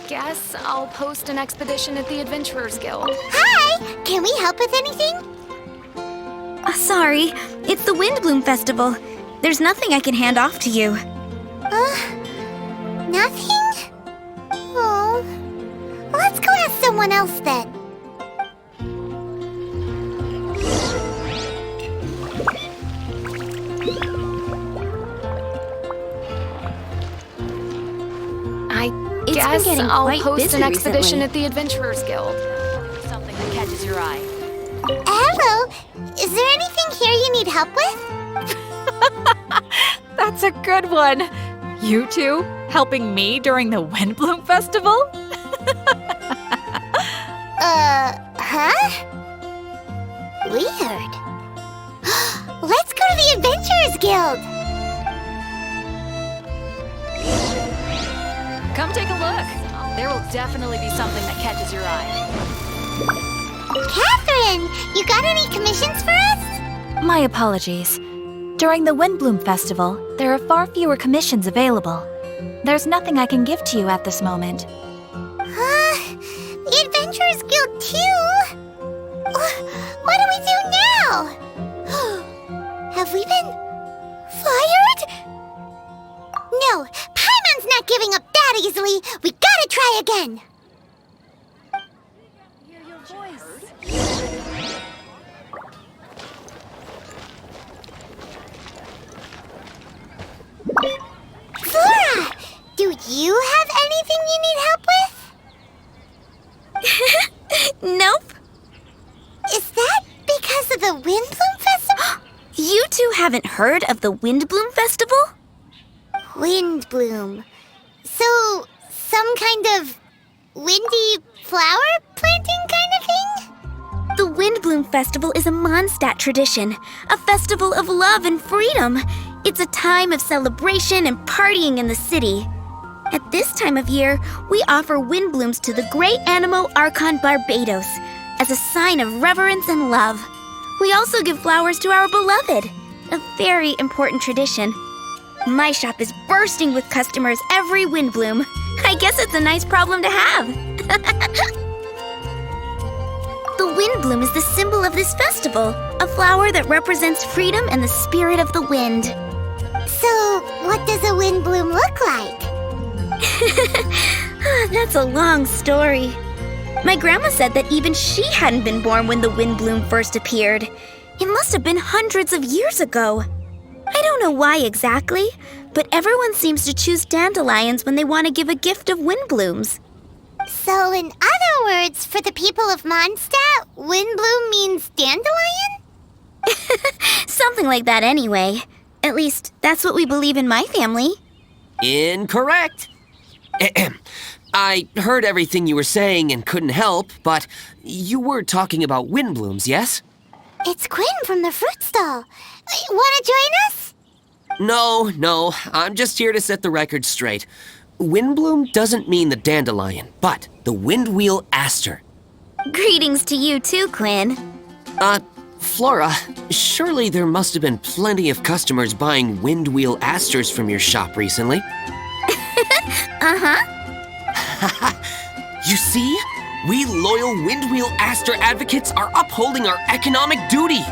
guess I'll post an expedition at the Adventurers Guild. Hi! Can we help with anything? Sorry, it's the Windblume Festival. There's nothing I can hand off to you. Nothing? Oh. Let's go ask someone else then. I guess I'll post an expedition recently. at the Adventurers Guild. Something that catches your eye. Hello? Is there anything here you need help with? That's a good one. You two helping me during the Windblume Festival? Huh? Weird. Let's go to the Adventurers Guild! Come take a look. There will definitely be something that catches your eye. Catherine, you got any commissions for us? My apologies. During the Windblume Festival, there are far fewer commissions available. There's nothing I can give to you at this moment. The Adventurers Guild too? What do we do now? Have we been fired? No, Paimon's not giving up that easily. We gotta try again. Flora, do you have anything you need help with? Nope. Is that because of the Windblume Festival? You two haven't heard of the Windblume Festival? Windblume. So, some kind of windy flower planting kind of thing? The Windblume Festival is a Mondstadt tradition, a festival of love and freedom. It's a time of celebration and partying in the city. At this time of year, we offer windblooms to the great Animo Archon Barbados as a sign of reverence and love. We also give flowers to our beloved, a very important tradition. My shop is bursting with customers every Windblume. I guess it's a nice problem to have. The Windblume is the symbol of this festival, a flower that represents freedom and the spirit of the wind. So, what does a windblume look like? That's a long story. My grandma said that even she hadn't been born when the Windblume first appeared. It must have been hundreds of years ago. I don't know why exactly, but everyone seems to choose dandelions when they want to give a gift of windblooms. So, in other words, for the people of Mondstadt, windblume means dandelion? Something like that anyway. At least, that's what we believe in my family. Incorrect. I heard everything you were saying and couldn't help, but you were talking about windblooms, yes? It's Quinn from the fruit stall. Want to join us? No, I'm just here to set the record straight. Windbloom doesn't mean the dandelion, but the windwheel aster. Greetings to you too, Quinn. Flora, surely there must have been plenty of customers buying windwheel asters from your shop recently. Uh-huh. You see? We loyal windwheel aster advocates are upholding our economic duty.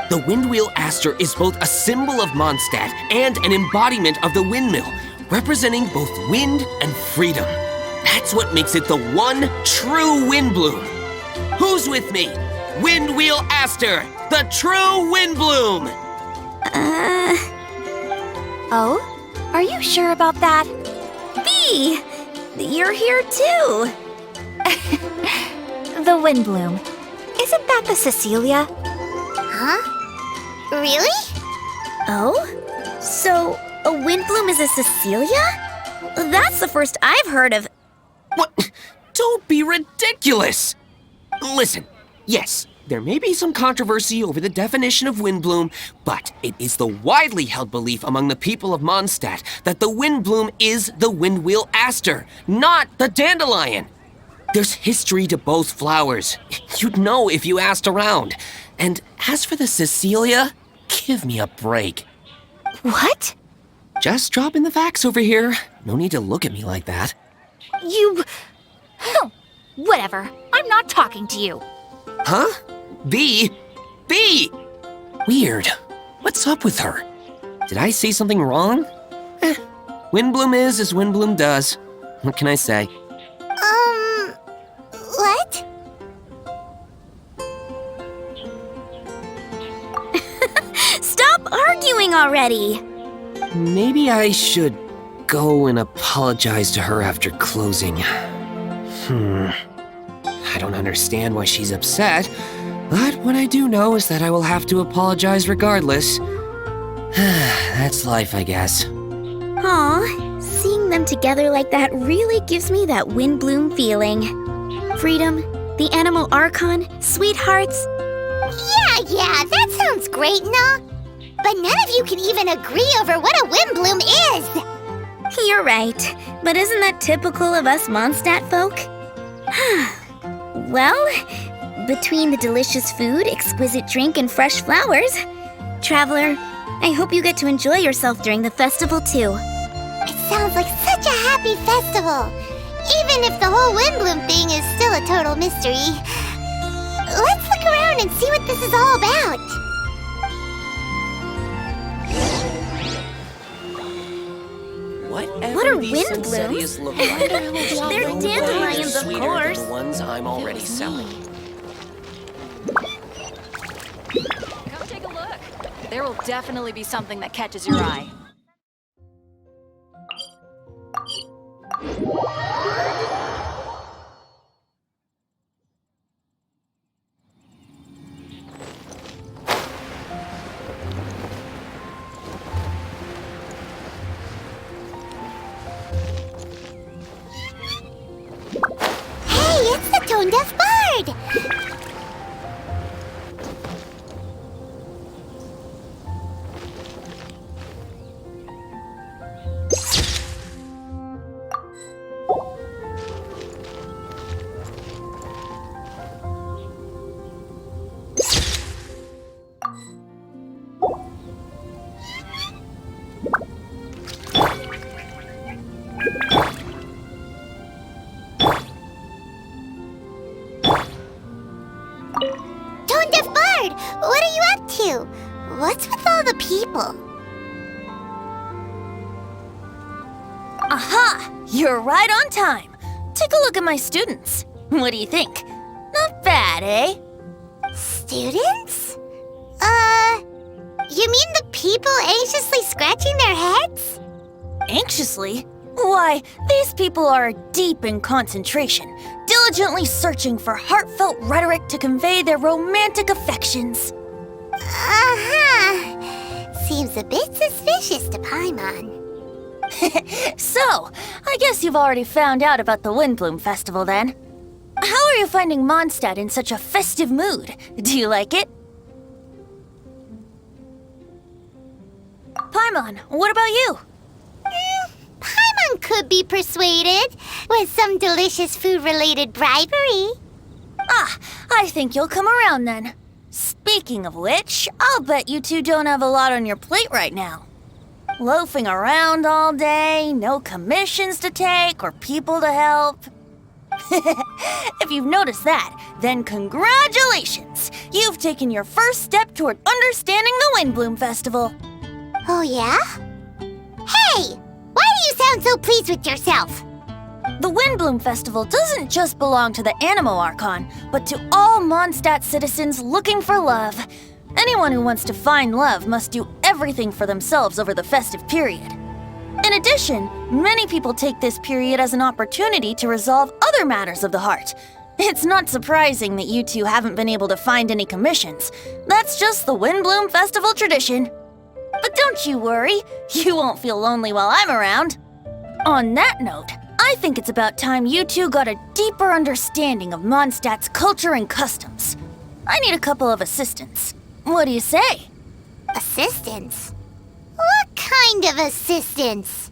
The windwheel aster is both a symbol of Mondstadt and an embodiment of the windmill, representing both wind and freedom. That's what makes it the one true windbloom. Who's with me? Windwheel aster, the true windbloom! Oh? Are you sure about that? Bee! You're here too! The Windblume. Isn't that the Cecilia? Huh? Really? Oh? So, a Windblume is a Cecilia? That's the first I've heard of. What? Don't be ridiculous! Listen, yes, there may be some controversy over the definition of windbloom, but it is the widely held belief among the people of Mondstadt that the windbloom is the windwheel aster, not the dandelion. There's history to both flowers. You'd know if you asked around. And as for the Cecilia, give me a break. What? Just dropping the facts over here. No need to look at me like that. You... Whatever. I'm not talking to you. Huh? Bee? Bee! Weird. What's up with her? Did I say something wrong? Windblume is as Windblume does. What can I say? What? Stop arguing already! Maybe I should go and apologize to her after closing. I don't understand why she's upset, but what I do know is that I will have to apologize regardless. That's life, I guess. Aw, seeing them together like that really gives me that Windblume feeling. Freedom, the Animal Archon, sweethearts. Yeah, that sounds great and all. But none of you can even agree over what a Windblume is. You're right, but isn't that typical of us Mondstadt folk? Well, between the delicious food, exquisite drink, and fresh flowers, Traveler, I hope you get to enjoy yourself during the festival too. It sounds like such a happy festival, even if the whole Windblume thing is still a total mystery. Let's look around and see what this is all about. What are Windblumes? Look like? They're dandelions, of Sweeter course. than the ones I'm already selling. Come take a look. There will definitely be something that catches your eye. Hey, it's the tone-deaf bard! Tone-deaf bard, what are you up to? What's with all the people? Aha! You're right on time. Take a look at my students. What do you think? Not bad, eh? Students? You mean the people anxiously scratching their heads? Anxiously? Why, these people are deep in concentration, diligently searching for heartfelt rhetoric to convey their romantic affections. Seems a bit suspicious to Paimon. So, I guess you've already found out about the Windblume Festival then. How are you finding Mondstadt in such a festive mood? Do you like it? Paimon, what about you? Paimon could be persuaded with some delicious food-related bribery. Ah, I think you'll come around then. Speaking of which, I'll bet you two don't have a lot on your plate right now. Loafing around all day, no commissions to take or people to help. If you've noticed that, then congratulations! You've taken your first step toward understanding the Windblume Festival. Oh, yeah? Hey! Why do you sound so pleased with yourself? The Windblume Festival doesn't just belong to the Animal Archon, but to all Mondstadt citizens looking for love. Anyone who wants to find love must do everything for themselves over the festive period. In addition, many people take this period as an opportunity to resolve other matters of the heart. It's not surprising that you two haven't been able to find any commissions. That's just the Windblume Festival tradition. But don't you worry, you won't feel lonely while I'm around. On that note, I think it's about time you two got a deeper understanding of Mondstadt's culture and customs. I need a couple of assistants. What do you say? Assistance? What kind of assistance?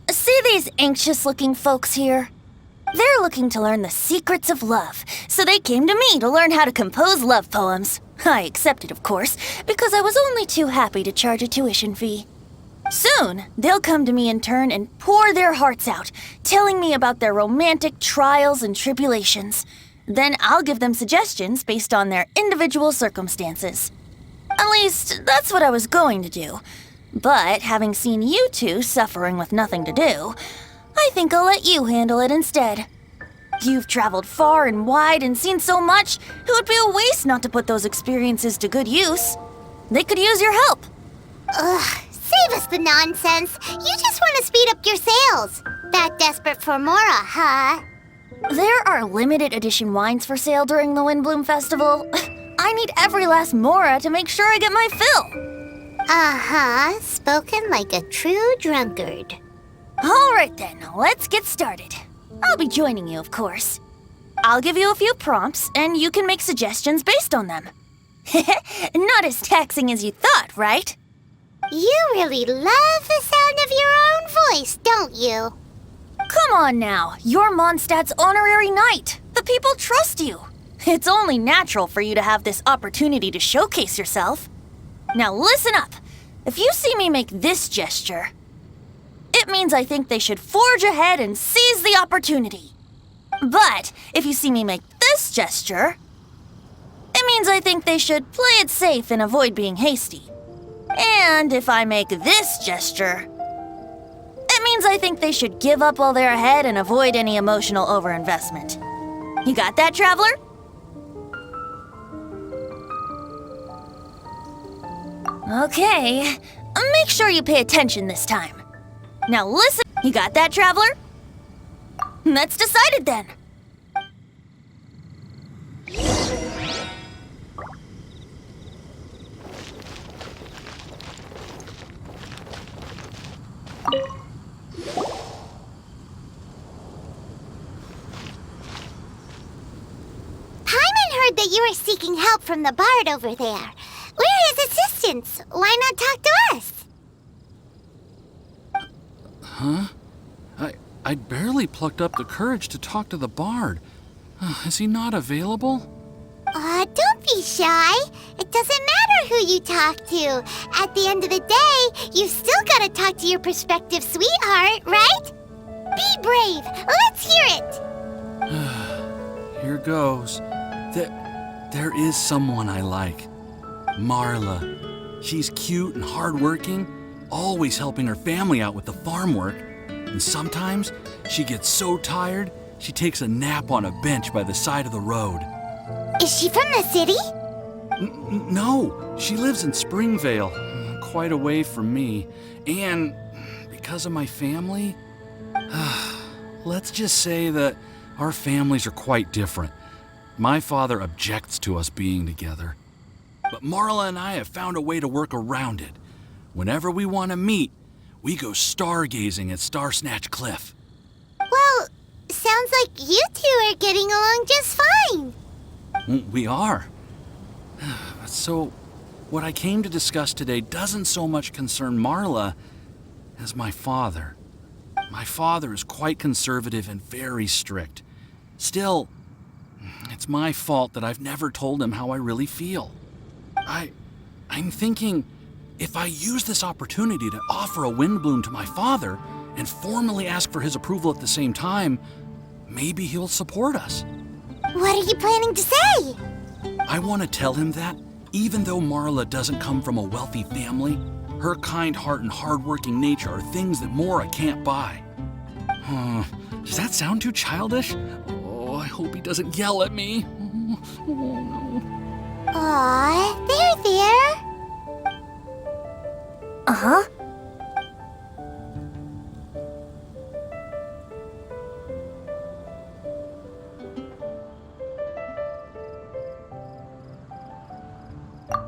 See these anxious-looking folks here? They're looking to learn the secrets of love, so they came to me to learn how to compose love poems. I accepted, of course, because I was only too happy to charge a tuition fee. Soon, they'll come to me in turn and pour their hearts out, telling me about their romantic trials and tribulations. Then I'll give them suggestions based on their individual circumstances. At least, that's what I was going to do. But having seen you two suffering with nothing to do, I think I'll let you handle it instead. You've traveled far and wide and seen so much, it would be a waste not to put those experiences to good use. They could use your help. Ugh, save us the nonsense. You just want to speed up your sales. That desperate for Mora, huh? There are limited edition wines for sale during the Windblume Festival. I need every last Mora to make sure I get my fill. Uh-huh, spoken like a true drunkard. All right then, let's get started. I'll be joining you, of course. I'll give you a few prompts, and you can make suggestions based on them. Not as taxing as you thought, right? You really love the sound of your own voice, don't you? Come on now, you're Mondstadt's honorary knight. The people trust you. It's only natural for you to have this opportunity to showcase yourself. Now listen up. If you see me make this gesture, it means I think they should forge ahead and seize the opportunity. But if you see me make this gesture, it means I think they should play it safe and avoid being hasty. And if I make this gesture, it means I think they should give up while they're ahead and avoid any emotional overinvestment. You got that, traveler? Okay, make sure you pay attention this time. Now listen, you got that, traveler? That's decided then. Paimon heard that you were seeking help from the bard over there. Where is assistance? Why not talk to us? Huh? I barely plucked up the courage to talk to the bard. Is he not available? Don't be shy. It doesn't matter who you talk to. At the end of the day, you've still got to talk to your prospective sweetheart, right? Be brave. Let's hear it. Here goes. There is someone I like. Marla. She's cute and hardworking, always helping her family out with the farm work. And sometimes she gets so tired, she takes a nap on a bench by the side of the road. Is she from the city? No, she lives in Springvale, quite away from me. And because of my family, let's just say that our families are quite different. My father objects to us being together. But Marla and I have found a way to work around it. Whenever we want to meet, we go stargazing at Star Snatch Cliff. Well, sounds like you two are getting along just fine. We are. So, what I came to discuss today doesn't so much concern Marla as my father. My father is quite conservative and very strict. Still, it's my fault that I've never told him how I really feel. I'm thinking, if I use this opportunity to offer a Windblume to my father and formally ask for his approval at the same time, maybe he'll support us. What are you planning to say? I want to tell him that, even though Marla doesn't come from a wealthy family, her kind heart and hardworking nature are things that Mora can't buy. Does that sound too childish? Oh, I hope he doesn't yell at me. Oh, no. Aw, there. Uh-huh.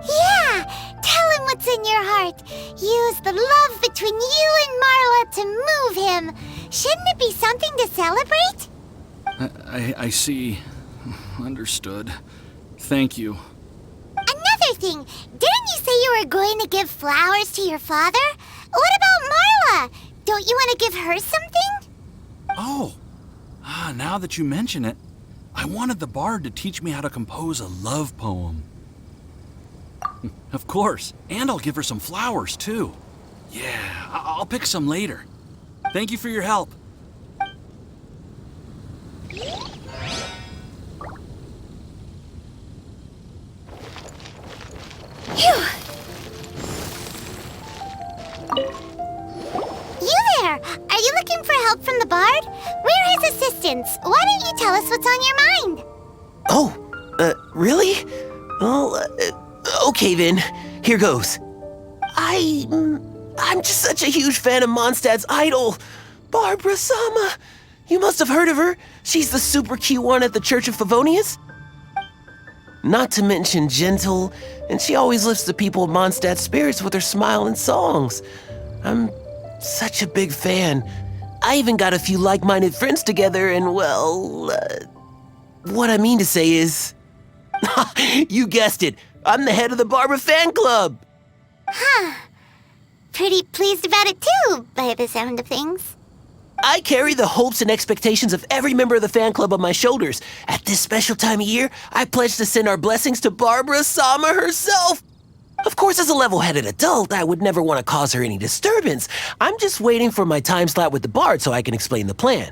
Yeah, tell him what's in your heart. Use the love between you and Marla to move him. Shouldn't it be something to celebrate? I see. Understood. Thank you. Another thing, didn't you say you were going to give flowers to your father? What about Marla? Don't you want to give her something? Oh, now that you mention it, I wanted the bard to teach me how to compose a love poem. Of course, and I'll give her some flowers, too. Yeah, I'll pick some later. Thank you for your help. Phew! You there! Are you looking for help from the bard? We're his assistants. Why don't you tell us what's on your mind? Oh, really? Well, okay then. Here goes. I'm just such a huge fan of Mondstadt's idol, Barbara Sama. You must have heard of her. She's the super cute one at the Church of Favonius. Not to mention gentle, and she always lifts the people of Mondstadt's spirits with her smile and songs. I'm such a big fan. I even got a few like-minded friends together, and well, what I mean to say is, you guessed it, I'm the head of the Barbara fan club. Huh. Pretty pleased about it too, by the sound of things. I carry the hopes and expectations of every member of the fan club on my shoulders. At this special time of year, I pledge to send our blessings to Barbara Sama herself. Of course, as a level-headed adult, I would never want to cause her any disturbance. I'm just waiting for my time slot with the bard so I can explain the plan.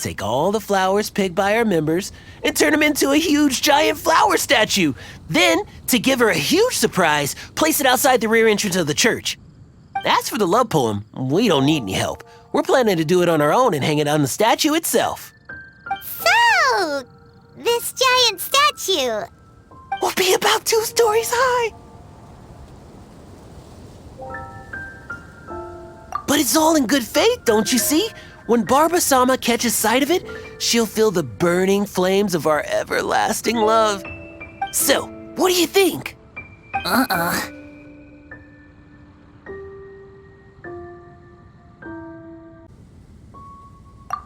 Take all the flowers picked by our members and turn them into a huge giant flower statue. Then, to give her a huge surprise, place it outside the rear entrance of the church. As for the love poem, we don't need any help. We're planning to do it on our own and hang it on the statue itself. So, this giant statue. Will be about 2 stories high. But it's all in good faith, don't you see? When Barbara Sama catches sight of it, she'll feel the burning flames of our everlasting love. So, what do you think?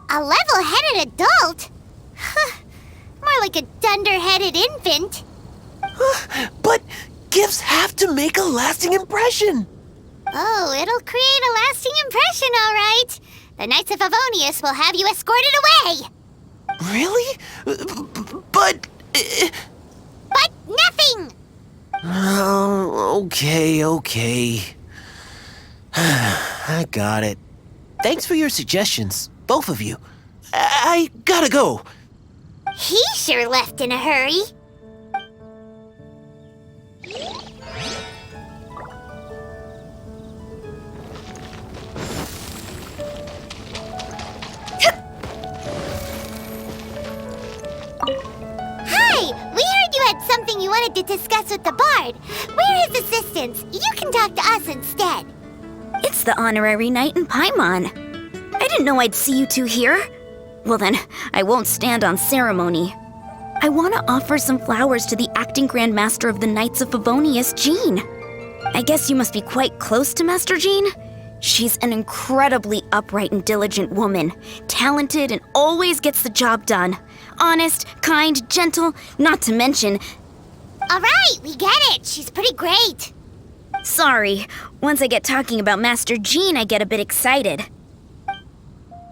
A level-headed adult? More like a dunder-headed infant. But gifts have to make a lasting impression. Oh, it'll create a lasting impression, all right. The Knights of Favonius will have you escorted away. Really? But... But nothing! Oh, okay. I got it. Thanks for your suggestions, both of you. I gotta go. He sure left in a hurry. Hi! We heard you had something you wanted to discuss with the bard. We're his assistants. You can talk to us instead. It's the honorary knight in Paimon. I didn't know I'd see you two here. Well then, I won't stand on ceremony. I want to offer some flowers to the acting Grand Master of the Knights of Favonius, Jean. I guess you must be quite close to Master Jean? She's an incredibly upright and diligent woman, talented and always gets the job done. Honest, kind, gentle, not to mention... All right, we get it. She's pretty great. Sorry, once I get talking about Master Jean, I get a bit excited.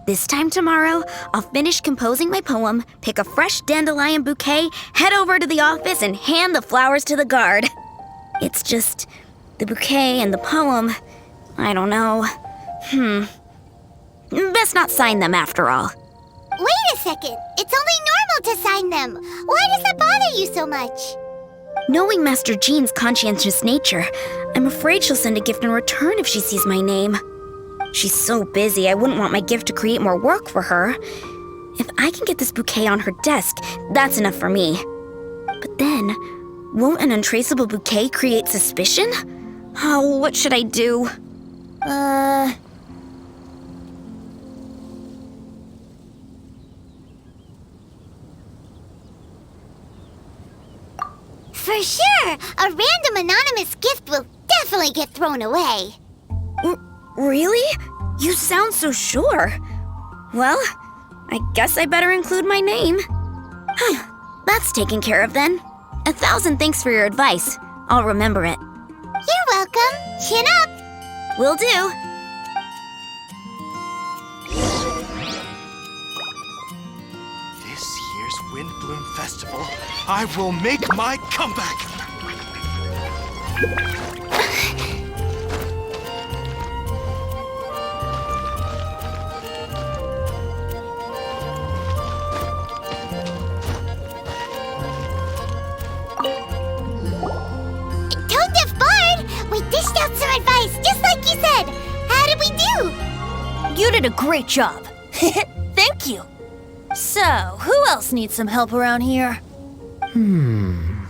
This time tomorrow, I'll finish composing my poem, pick a fresh dandelion bouquet, head over to the office, and hand the flowers to the guard. It's just the bouquet and the poem, I don't know. Best not sign them after all. Wait a second. It's only normal to sign them. Why does that bother you so much? Knowing Master Jean's conscientious nature, I'm afraid she'll send a gift in return if she sees my name. She's so busy, I wouldn't want my gift to create more work for her. If I can get this bouquet on her desk, that's enough for me. But then, won't an untraceable bouquet create suspicion? Oh, what should I do? For sure, a random anonymous gift will definitely get thrown away. Really? You sound so sure. Well, I guess I better include my name. That's taken care of then. 1,000 thanks for your advice. I'll remember it. You're welcome. Chin up. Will do. This year's Windblume Festival, I will make my comeback! You did a great job. Thank you. So, who else needs some help around here?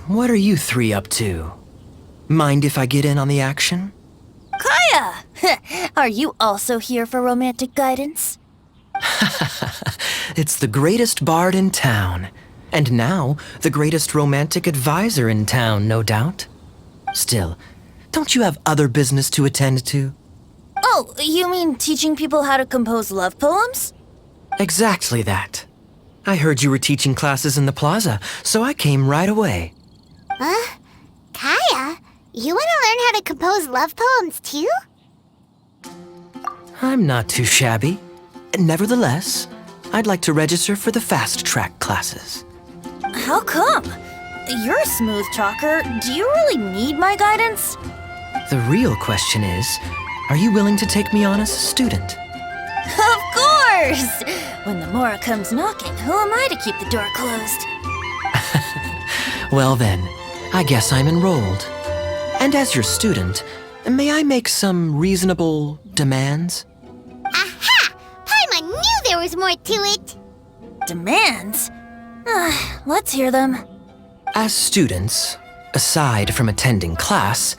What are you three up to? Mind if I get in on the action? Kaya! Are you also here for romantic guidance? It's the greatest bard in town. And now, the greatest romantic advisor in town, no doubt. Still, don't you have other business to attend to? Oh, you mean teaching people how to compose love poems? Exactly that. I heard you were teaching classes in the plaza, so I came right away. Huh? Kaya, you want to learn how to compose love poems too? I'm not too shabby. Nevertheless, I'd like to register for the fast track classes. How come? You're a smooth talker. Do you really need my guidance? The real question is, are you willing to take me on as a student? Of course! When the Mora comes knocking, who am I to keep the door closed? Well then, I guess I'm enrolled. And as your student, may I make some reasonable demands? Aha! Paimon knew there was more to it! Demands? Let's hear them. As students, aside from attending class,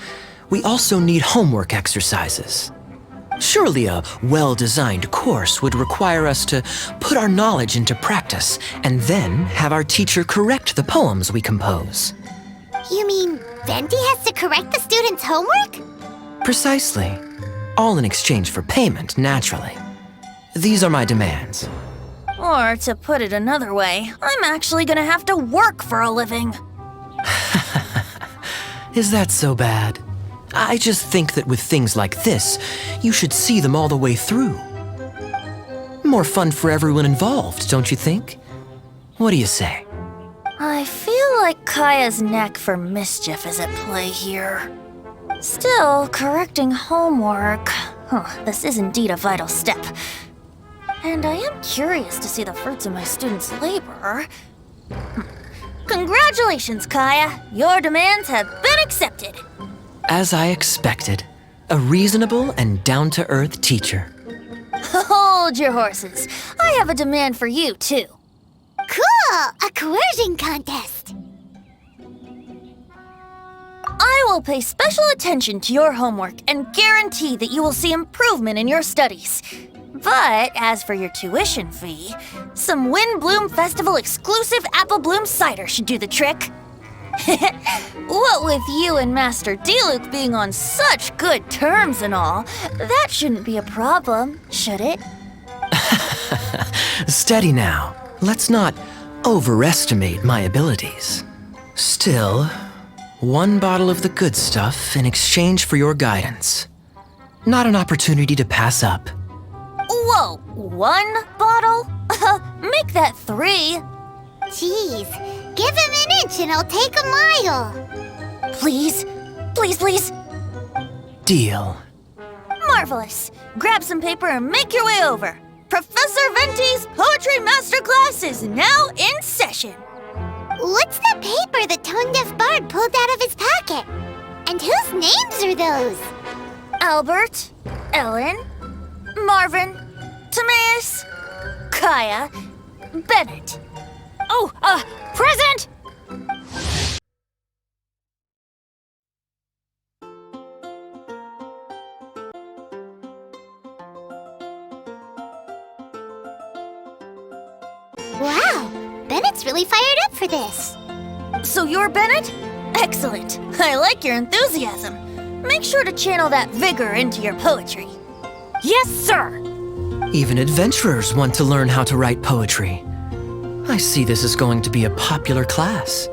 we also need homework exercises. Surely a well-designed course would require us to put our knowledge into practice and then have our teacher correct the poems we compose. You mean Venti has to correct the students' homework? Precisely. All in exchange for payment, naturally. These are my demands. Or, to put it another way, I'm actually gonna have to work for a living. Is that so bad? I just think that with things like this, you should see them all the way through. More fun for everyone involved, don't you think? What do you say? I feel like Kaya's knack for mischief is at play here. Still, correcting homework. This is indeed a vital step. And I am curious to see the fruits of my students' labor. Congratulations, Kaya! Your demands have been accepted. As I expected, a reasonable and down-to-earth teacher. Hold your horses. I have a demand for you, too. Cool! A coercion contest! I will pay special attention to your homework and guarantee that you will see improvement in your studies. But as for your tuition fee, some Windblume Festival exclusive apple bloom cider should do the trick. What with you and Master Diluc being on such good terms and all, that shouldn't be a problem, should it? Steady now. Let's not overestimate my abilities. Still, one bottle of the good stuff in exchange for your guidance. Not an opportunity to pass up. Whoa, one bottle? Make that 3. Jeez, give him an inch and I'll take a mile. Please, please, please. Deal. Marvelous. Grab some paper and make your way over. Professor Venti's Poetry Masterclass is now in session. What's the paper the tone-deaf bard pulled out of his pocket? And whose names are those? Albert, Ellen, Marvin, Timaeus, Kaya, Bennett. Oh, present! Wow, Bennett's really fired up for this. So you're Bennett? Excellent. I like your enthusiasm. Make sure to channel that vigor into your poetry. Yes, sir! Even adventurers want to learn how to write poetry. I see this is going to be a popular class.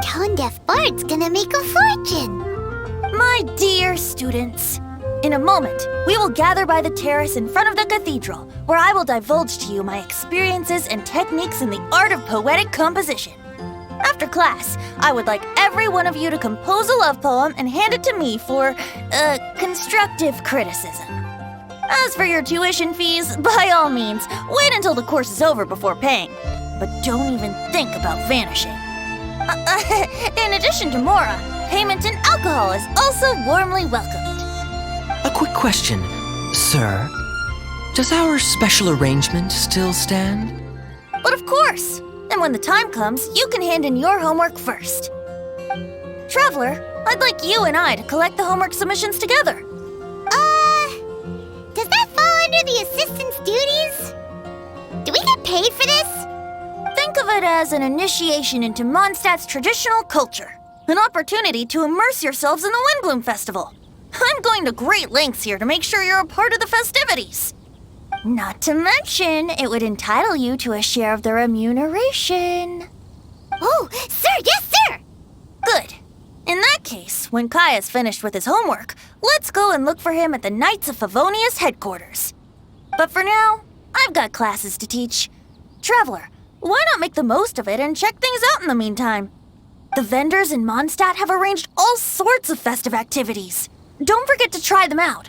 Tone-deaf bard's gonna make a fortune. My dear students, in a moment, we will gather by the terrace in front of the cathedral, where I will divulge to you my experiences and techniques in the art of poetic composition. After class, I would like every one of you to compose a love poem and hand it to me for, constructive criticism. As for your tuition fees, by all means, wait until the course is over before paying. But don't even think about vanishing. In addition to Mora, payment in alcohol is also warmly welcomed. A quick question, sir. Does our special arrangement still stand? But of course! And when the time comes, you can hand in your homework first. Traveler, I'd like you and I to collect the homework submissions together. Does that fall under the assistant's duties? Do we get paid for this? Think of it as an initiation into Mondstadt's traditional culture. An opportunity to immerse yourselves in the Windblume Festival. I'm going to great lengths here to make sure you're a part of the festivities. Not to mention, it would entitle you to a share of the remuneration. Oh, sir, yes, sir! Good. In that case, when Kai is finished with his homework, let's go and look for him at the Knights of Favonius headquarters. But for now, I've got classes to teach. Traveler, why not make the most of it and check things out in the meantime? The vendors in Mondstadt have arranged all sorts of festive activities. Don't forget to try them out.